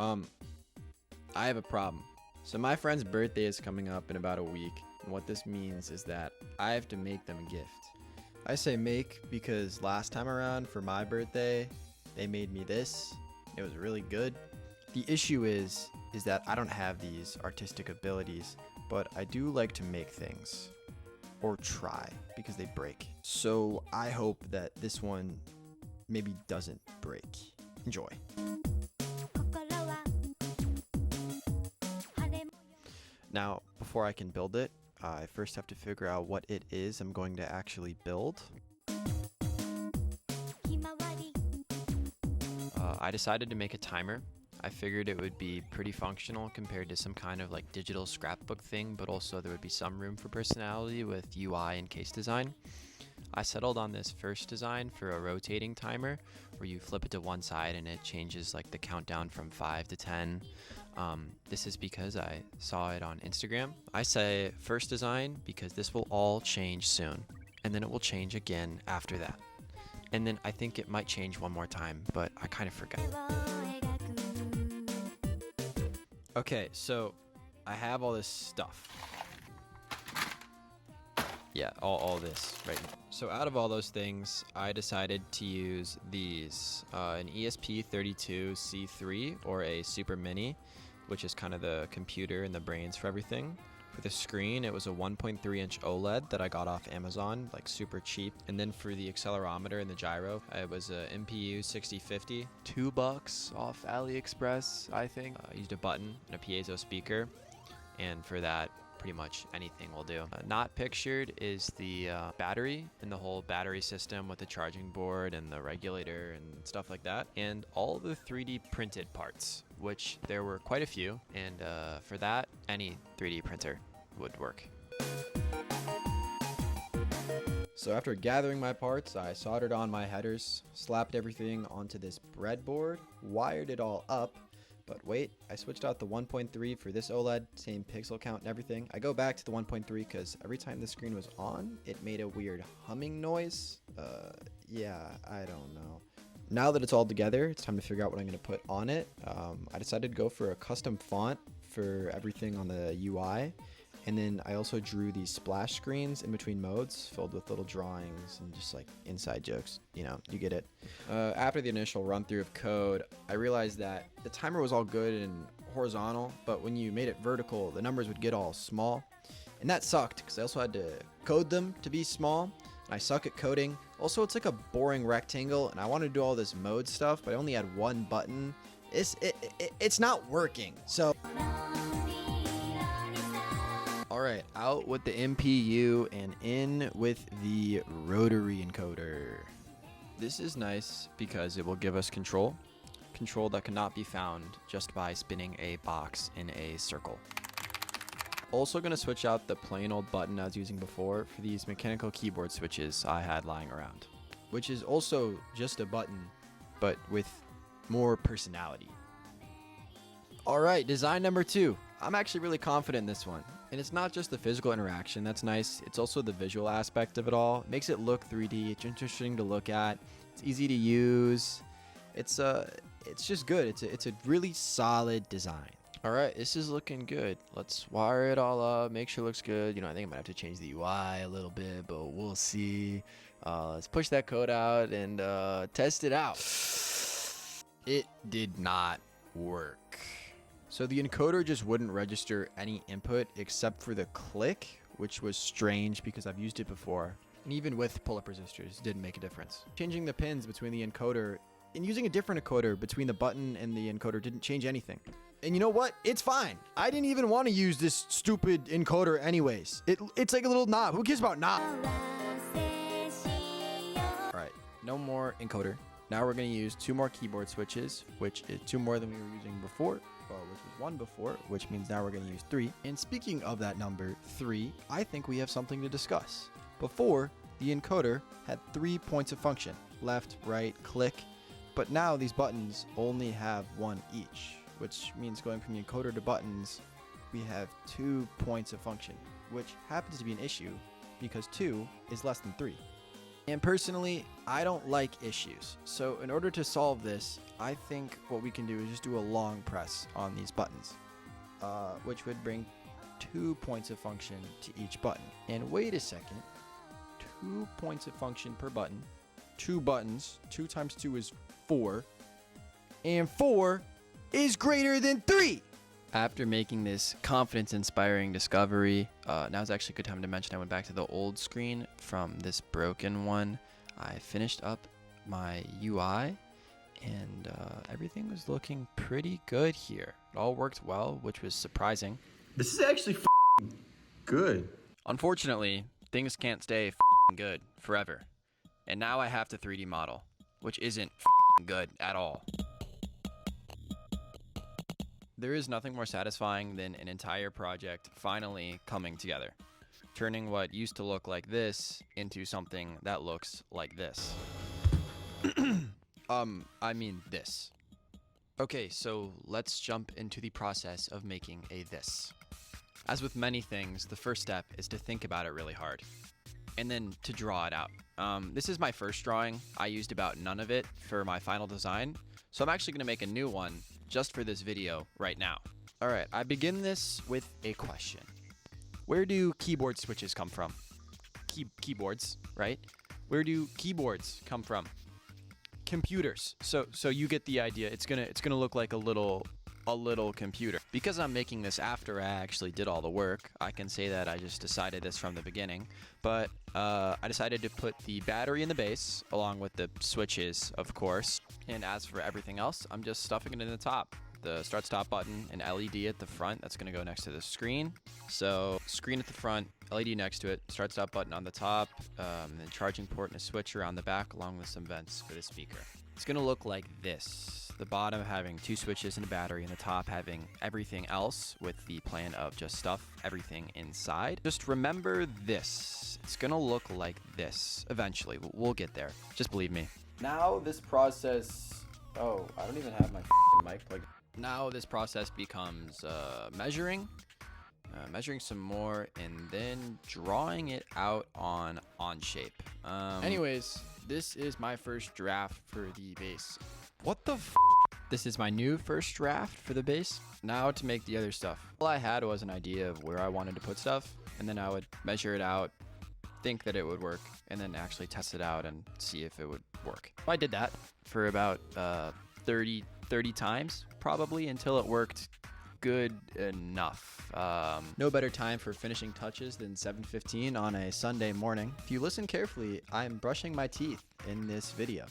I have a problem. So my friend's birthday is coming up in about a week, and what this means is that I have to make them a gift. I say make because last time around for my birthday, they made me this. It was really good. The issue is that I don't have these artistic abilities, but I do like to make things. Or try, because they break. So I hope that this one maybe doesn't break. Enjoy. Now, before I can build it, I first have to figure out what it is I'm going to actually build. I decided to make a timer. I figured it would be pretty functional compared to some kind of like digital scrapbook thing, but also there would be some room for personality with UI and case design. I settled on this first design for a rotating timer where you flip it to one side and it changes like the countdown from 5 to 10. This is because I saw it on Instagram. I say first design because this will all change soon, and then it will change again after that. And then I think it might change one more time, but I kind of forgot. Okay, so I have all this stuff. Yeah, all this right now. So out of all those things, I decided to use these, an ESP32C3 or a Super Mini, which is kind of the computer and the brains for everything. For the screen, it was a 1.3-inch OLED that I got off Amazon, like super cheap. And then for the accelerometer and the gyro, it was a MPU 6050, $2 off AliExpress, I think. I used a button and a piezo speaker, and for that, pretty much anything will do. Not pictured is the battery and the whole battery system with the charging board and the regulator and stuff like that, and all the 3D printed parts, which there were quite a few, and for that, any 3D printer would work. So after gathering my parts, I soldered on my headers, slapped everything onto this breadboard, wired it all up. But wait, I switched out the 1.3 for this OLED, same pixel count and everything. I go back to the 1.3 because every time the screen was on, it made a weird humming noise. Yeah, I don't know. Now that it's all together, it's time to figure out what I'm going to put on it. I decided to go for a custom font for everything on the UI. And then I also drew these splash screens in between modes filled with little drawings and just like inside jokes. You know, you get it. After the initial run through of code, I realized that the timer was all good and horizontal, but when you made it vertical, the numbers would get all small. And that sucked because I also had to code them to be small. And I suck at coding. Also, it's like a boring rectangle and I wanted to do all this mode stuff, but I only had one button. It's not working. So alright, out with the MPU and in with the rotary encoder. This is nice because it will give us control that cannot be found just by spinning a box in a circle. Also going to switch out the plain old button I was using before for these mechanical keyboard switches I had lying around, which is also just a button, but with more personality. Alright, design number 2. I'm actually really confident in this one. And it's not just the physical interaction that's nice, it's also the visual aspect of it all. It makes it look 3D, it's interesting to look at, it's easy to use. It's just good. It's a really solid design. Alright, this is looking good. Let's wire it all up, make sure it looks good. You know, I think I might have to change the UI a little bit, but we'll see. Let's push that code out and test it out. It did not work. So the encoder just wouldn't register any input except for the click, which was strange because I've used it before. And even with pull-up resistors, it didn't make a difference. Changing the pins between the encoder and using a different encoder between the button and the encoder didn't change anything. And you know what? It's fine. I didn't even want to use this stupid encoder anyways. It's like a little knob. Who cares about knob? All right, no more encoder. Now we're going to use 2 more keyboard switches, which is 2 more than we were using before. Which was 1 before, which means now we're going to use 3. And speaking of that number, 3, I think we have something to discuss. Before, the encoder had 3 points of function, left, right, click, but now these buttons only have 1 each, which means going from the encoder to buttons, we have 2 points of function, which happens to be an issue because 2 is less than 3. And personally, I don't like issues. So in order to solve this, I think what we can do is just do a long press on these buttons, which would bring 2 points of function to each button. And wait a second, 2 points of function per button, 2 buttons, 2 times 2 is 4, and 4 is greater than 3. After making this confidence-inspiring discovery, now's actually a good time to mention I went back to the old screen from this broken one. I finished up my UI, and everything was looking pretty good here. It all worked well, which was surprising. This is actually good. Unfortunately, things can't stay good forever. And now I have to 3D model, which isn't good at all. There is nothing more satisfying than an entire project finally coming together, turning what used to look like this into something that looks like this. I mean this. Okay, so let's jump into the process of making a this. As with many things, the first step is to think about it really hard, and then to draw it out. This is my first drawing. I used about none of it for my final design, so I'm actually gonna make a new one just for this video right now. All right, I begin this with a question. Where do keyboard switches come from? Keyboards, right? Where do keyboards come from? Computers. So you get the idea. It's gonna look like a little computer. Because I'm making this after I actually did all the work, I can say that I just decided this from the beginning. But I decided to put the battery in the base, along with the switches, of course. And as for everything else, I'm just stuffing it in the top. The start stop button, an LED at the front that's gonna go next to the screen. So screen at the front, LED next to it, start stop button on the top, and then charging port and a switcher on the back, along with some vents for the speaker. It's gonna look like this. The bottom having 2 switches and a battery, and the top having everything else with the plan of just stuff everything inside. Just remember this. It's gonna look like this eventually. We'll get there. Just believe me. Now this process... Oh, I don't even have my mic plugged. Now this process becomes measuring some more, and then drawing it out on Onshape. Anyways, this is my first draft for the base. What the f? This is my new first draft for the base. Now to make the other stuff. All I had was an idea of where I wanted to put stuff, and then I would measure it out, think that it would work, and then actually test it out and see if it would work. I did that for about 30 times probably until it worked good enough. No better time for finishing touches than 7:15 on a Sunday morning. If you listen carefully, I'm brushing my teeth in this video.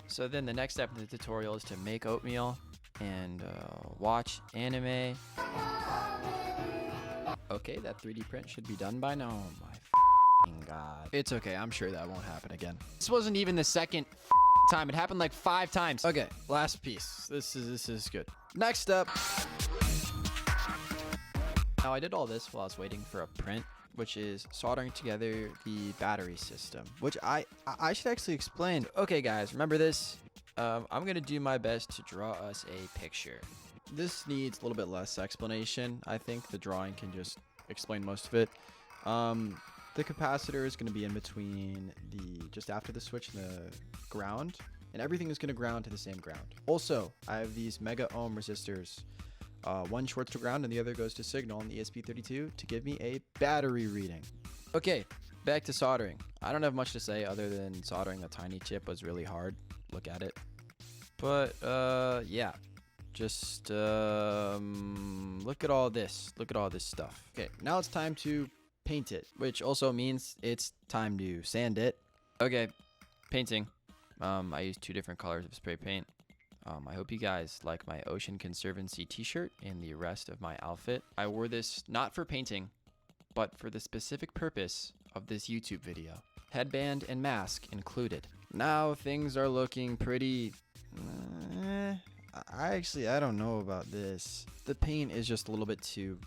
So then the next step in the tutorial is to make oatmeal and watch anime. Okay, that 3D print should be done by now. Oh my f***ing god. It's okay, I'm sure that won't happen again. This wasn't even the second time. It happened like 5 times. Okay, last piece. This is good. Next up. Now I did all this while I was waiting for a print, which is soldering together the battery system, which I should actually explain. Okay guys, remember this? I'm gonna do my best to draw us a picture. This needs a little bit less explanation. I think the drawing can just explain most of it. The capacitor is going to be in between just after the switch and the ground, and everything is going to ground to the same ground. Also, I have these mega ohm resistors. One shorts to ground and the other goes to signal on the ESP32 to give me a battery reading. Okay, back to soldering. I don't have much to say other than soldering a tiny chip was really hard. Look at it. But yeah, just look at all this. Look at all this stuff. Okay, now it's time to paint it, which also means it's time to sand it. Okay, painting. I used 2 different colors of spray paint. I hope you guys like my Ocean Conservancy t-shirt and the rest of my outfit. I wore this not for painting, but for the specific purpose of this YouTube video. Headband and mask included. Now things are looking pretty... I don't know about this. The paint is just a little bit too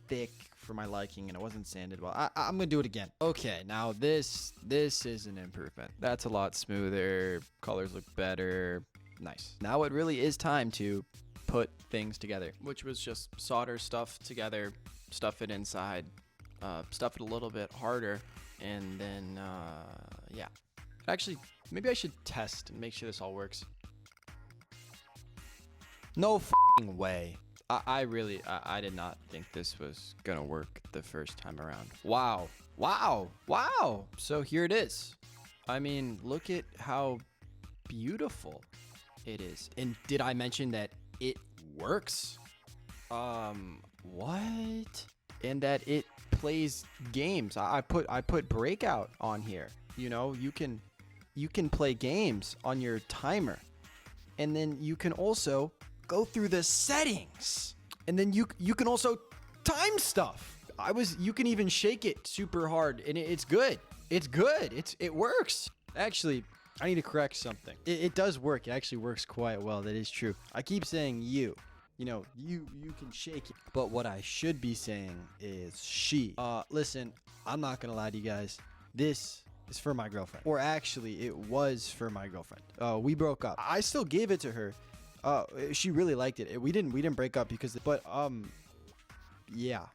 thick for my liking, and it wasn't sanded well. I'm gonna do it again. Okay, now this is an improvement. That's a lot smoother. Colors look better. Nice. Now it really is time to put things together, which was just solder stuff together, stuff it inside, stuff it a little bit harder, And then, yeah. Actually, maybe I should test and make sure this all works. No f***ing way. I really did not think this was gonna work the first time around. Wow. Wow. Wow. So here it is. I mean, look at how beautiful it is. And did I mention that it works? What? And that it plays games. I put Breakout on here. You know, you can play games on your timer. And then you can also go through the settings. And then you can also time stuff. You can even shake it super hard and it's good. It's good. It works. Actually, I need to correct something. It does work. It actually works quite well. That is true. I keep saying you. You know, you can shake it. But what I should be saying is she. Listen, I'm not gonna lie to you guys. This is for my girlfriend. Or actually, it was for my girlfriend. We broke up. I still gave it to her. She really liked it. We didn't break up because, but yeah.